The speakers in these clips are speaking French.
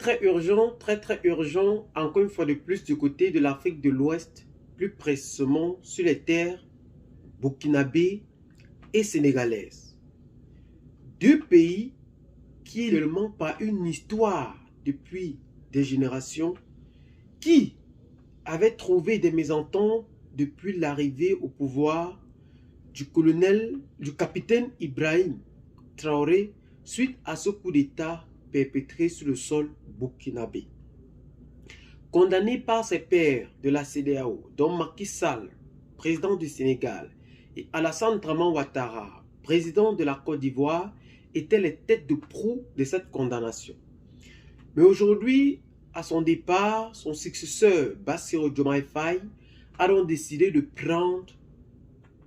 très urgent, encore une fois de plus du côté de l'Afrique de l'Ouest, plus précisément sur les terres burkinabé et sénégalaises. Deux pays qui ne manquent pas une histoire depuis des générations, qui avaient trouvé des mésententes depuis l'arrivée au pouvoir du capitaine Ibrahim Traoré suite à ce coup d'État perpétré sur le sol burkinabé. Condamné par ses pairs de la CEDEAO, dont Macky Sall, président du Sénégal, et Alassane Dramane Ouattara, président de la Côte d'Ivoire, étaient les têtes de proue de cette condamnation. Mais aujourd'hui, à son départ, son successeur, Bassirou Diomaye Faye, a donc décidé de prendre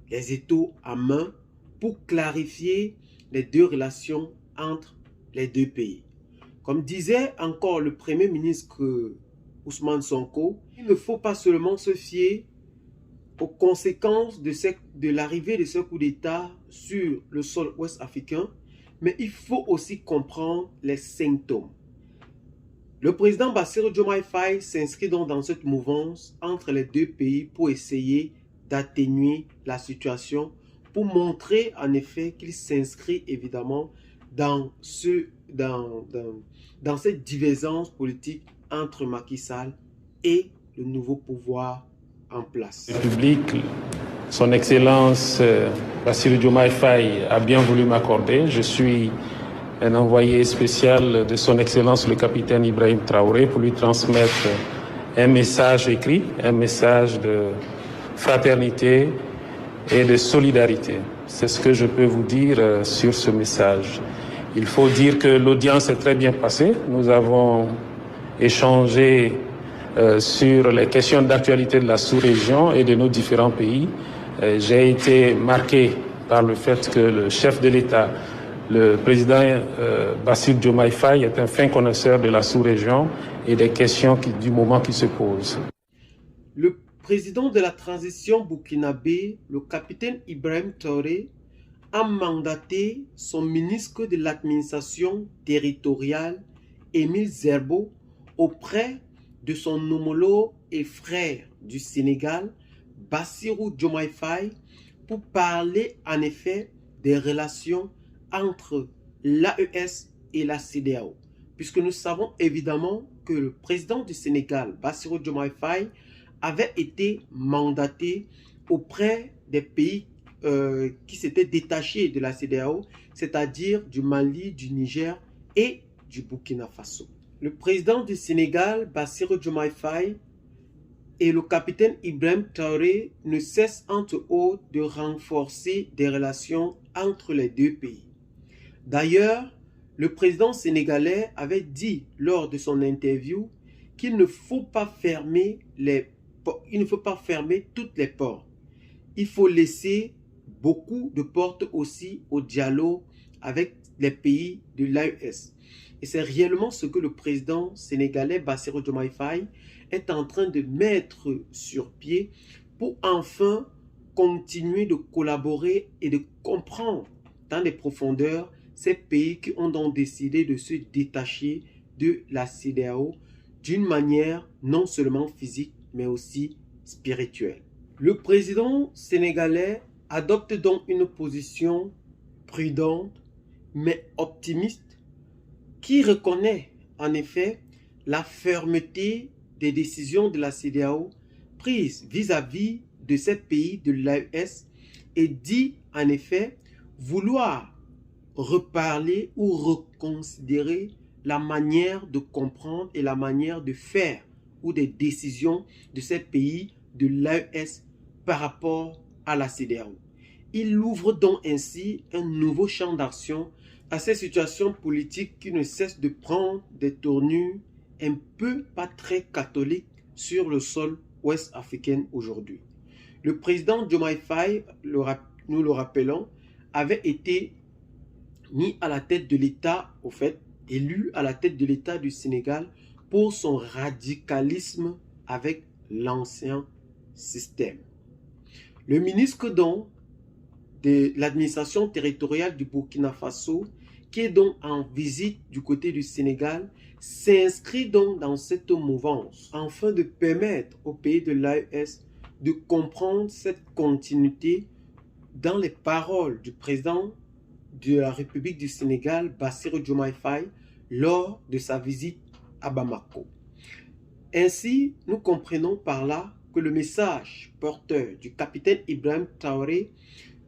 les étaux à main pour clarifier les deux relations entre les deux pays. Comme disait encore le Premier ministre Ousmane Sonko, il ne faut pas seulement se fier aux conséquences de l'arrivée de ce coup d'État sur le sol ouest-africain, mais il faut aussi comprendre les symptômes. Le président Bassirou Diomaye Faye s'inscrit donc dans cette mouvance entre les deux pays pour essayer d'atténuer la situation, pour montrer en effet qu'il s'inscrit évidemment dans cette divergence politique entre Macky Sall et le nouveau pouvoir en place. Le public, son Excellence Bassirou Diomaye Faye a bien voulu m'accorder. Je suis un envoyé spécial de son Excellence le capitaine Ibrahim Traoré pour lui transmettre un message écrit, un message de fraternité et de solidarité. C'est ce que je peux vous dire sur ce message. Il faut dire que l'audience est très bien passée. Nous avons échangé sur les questions d'actualité de la sous-région et de nos différents pays. J'ai été marqué par le fait que le chef de l'État, le président Bassirou Diomaye Faye, est un fin connaisseur de la sous-région et des questions du moment qui se posent. Le président de la transition burkinabé, le capitaine Ibrahim Traoré, a mandaté son ministre de l'administration territoriale, Émile Zerbo, auprès de son homologue et frère du Sénégal, Bassirou Diomaye Faye, pour parler en effet des relations entre l'AES et la CEDEAO. Puisque nous savons évidemment que le président du Sénégal, Bassirou Diomaye Faye, avait été mandaté auprès des pays qui s'étaient détachés de la CEDEAO, c'est-à-dire du Mali, du Niger et du Burkina Faso. Le président du Sénégal, Bassirou Diomaye Faye, et le capitaine Ibrahim Traoré ne cessent entre autres de renforcer des relations entre les deux pays. D'ailleurs, le président sénégalais avait dit lors de son interview qu'il ne faut pas fermer toutes les portes. Il faut laisser beaucoup de portes aussi au dialogue avec les pays de l'AES. Et c'est réellement ce que le président sénégalais Bassirou Diomaye Faye est en train de mettre sur pied pour enfin continuer de collaborer et de comprendre dans les profondeurs ces pays qui ont donc décidé de se détacher de la CEDEAO d'une manière non seulement physique mais aussi spirituelle. Le président sénégalais adopte donc une position prudente mais optimiste qui reconnaît en effet la fermeté des décisions de la CEDEAO prises vis-à-vis de ces pays de l'AES et dit en effet vouloir reparler ou reconsidérer la manière de comprendre et la manière de faire ou des décisions de ces pays de l'AES par rapport à la CEDEAO. Il ouvre donc ainsi un nouveau champ d'action à ces situations politiques qui ne cessent de prendre des tournures un peu pas très catholiques sur le sol ouest-africain aujourd'hui. Le président Diomaye Faye, nous le rappelons, avait été mis à la tête de l'État, au fait, élu à la tête de l'État du Sénégal pour son radicalisme avec l'ancien système. Le ministre donc de l'administration territoriale du Burkina Faso, qui est donc en visite du côté du Sénégal, s'inscrit donc dans cette mouvance afin de permettre aux pays de l'AES de comprendre cette continuité dans les paroles du président de la République du Sénégal, Bassirou Diomaye Faye, lors de sa visite à Bamako. Ainsi, nous comprenons par là que le message porteur du capitaine Ibrahim Traoré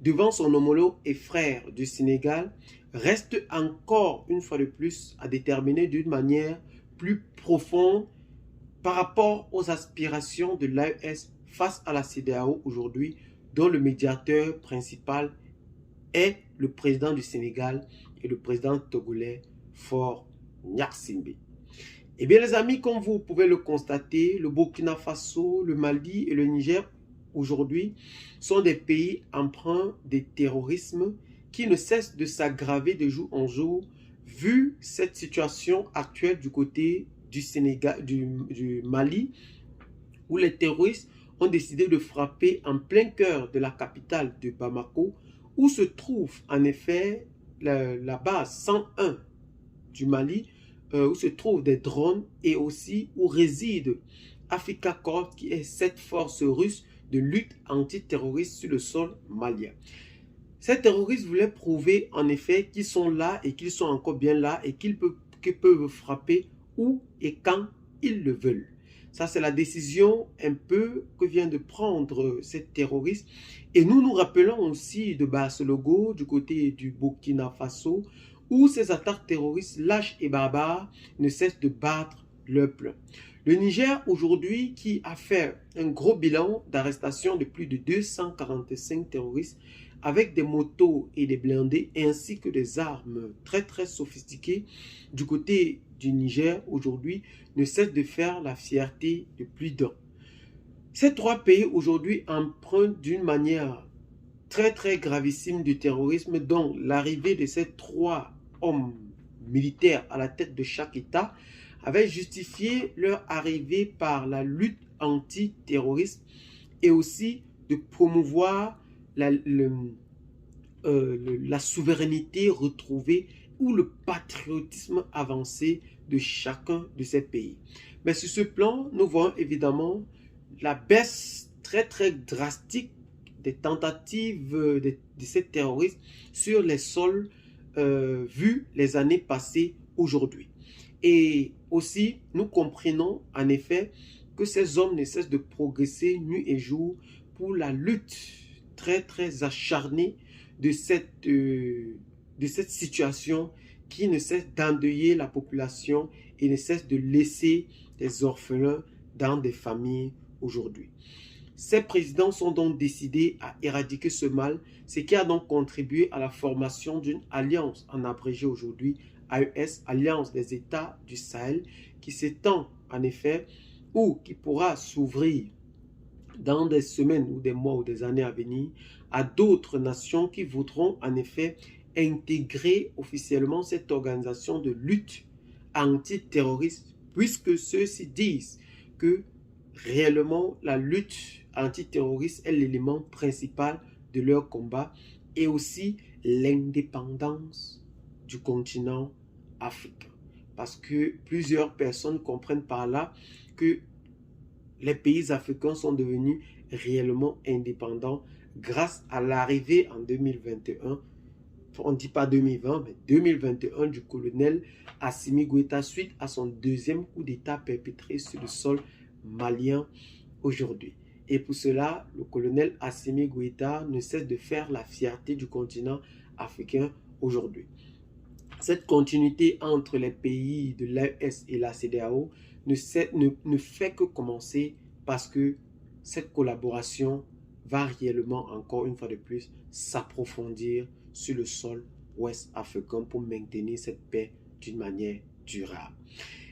devant son homologue et frère du Sénégal reste encore une fois de plus à déterminer d'une manière plus profonde par rapport aux aspirations de l'AES face à la CEDEAO aujourd'hui, dont le médiateur principal est le président du Sénégal et le président togolais Faure Gnassingbé. Eh bien les amis, comme vous pouvez le constater, le Burkina Faso, le Mali et le Niger aujourd'hui sont des pays empreints de terrorisme qui ne cessent de s'aggraver de jour en jour vu cette situation actuelle du côté du Sénégal, du Mali, où les terroristes ont décidé de frapper en plein cœur de la capitale de Bamako, où se trouve en effet la base 101 du Mali, où se trouvent des drones et aussi où réside Africa Corps, qui est cette force russe de lutte antiterroriste sur le sol malien. Ces terroristes voulaient prouver en effet qu'ils sont là et qu'ils sont encore bien là et qu'ils peuvent frapper où et quand ils le veulent. Ça, c'est la décision un peu que vient de prendre ces terroristes. Et nous nous rappelons aussi de Barcelogo, du côté du Burkina Faso, où ces attaques terroristes lâches et barbares ne cessent de battre leur plein. Le Niger aujourd'hui, qui a fait un gros bilan d'arrestation de plus de 245 terroristes avec des motos et des blindés ainsi que des armes très très sophistiquées du côté du Niger aujourd'hui, ne cesse de faire la fierté de plus d'un. Ces trois pays aujourd'hui empruntent d'une manière très très gravissime du terrorisme, dont l'arrivée de ces trois hommes militaires à la tête de chaque État avait justifié leur arrivée par la lutte antiterroriste et aussi de promouvoir la souveraineté retrouvée ou le patriotisme avancé de chacun de ces pays. Mais sur ce plan, nous voyons évidemment la baisse très très drastique des tentatives de ces terroristes sur les sols vu les années passées aujourd'hui. Et aussi, nous comprenons en effet que ces hommes ne cessent de progresser nuit et jour pour la lutte très très acharnée de cette situation qui ne cesse d'endeuiller la population et ne cesse de laisser des orphelins dans des familles aujourd'hui. Ces présidents sont donc décidés à éradiquer ce mal, ce qui a donc contribué à la formation d'une alliance, en abrégé aujourd'hui AES, Alliance des États du Sahel, qui s'étend en effet ou qui pourra s'ouvrir dans des semaines ou des mois ou des années à venir à d'autres nations qui voudront en effet intégrer officiellement cette organisation de lutte antiterroriste, puisque ceux-ci disent que réellement la lutte antiterroriste est l'élément principal de leur combat et aussi l'indépendance du continent africain. Parce que plusieurs personnes comprennent par là que les pays africains sont devenus réellement indépendants grâce à l'arrivée en 2021, on ne dit pas 2020, mais 2021 du colonel Assimi Goïta suite à son deuxième coup d'État perpétré sur le sol malien aujourd'hui. Et pour cela, le colonel Assimi Goïta ne cesse de faire la fierté du continent africain aujourd'hui. Cette continuité entre les pays de l'AES et la CEDEAO ne fait que commencer parce que cette collaboration va réellement, encore une fois de plus, s'approfondir sur le sol ouest africain pour maintenir cette paix d'une manière durable.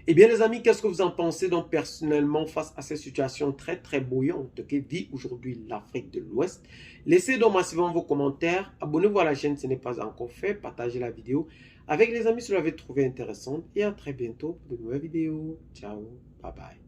Eh bien les amis, qu'est-ce que vous en pensez donc personnellement face à cette situation très très bouillante que vit aujourd'hui l'Afrique de l'Ouest? Laissez donc massivement vos commentaires, abonnez-vous à la chaîne si ce n'est pas encore fait, partagez la vidéo avec les amis si vous l'avez trouvé intéressante et à très bientôt pour de nouvelles vidéos. Ciao, bye bye.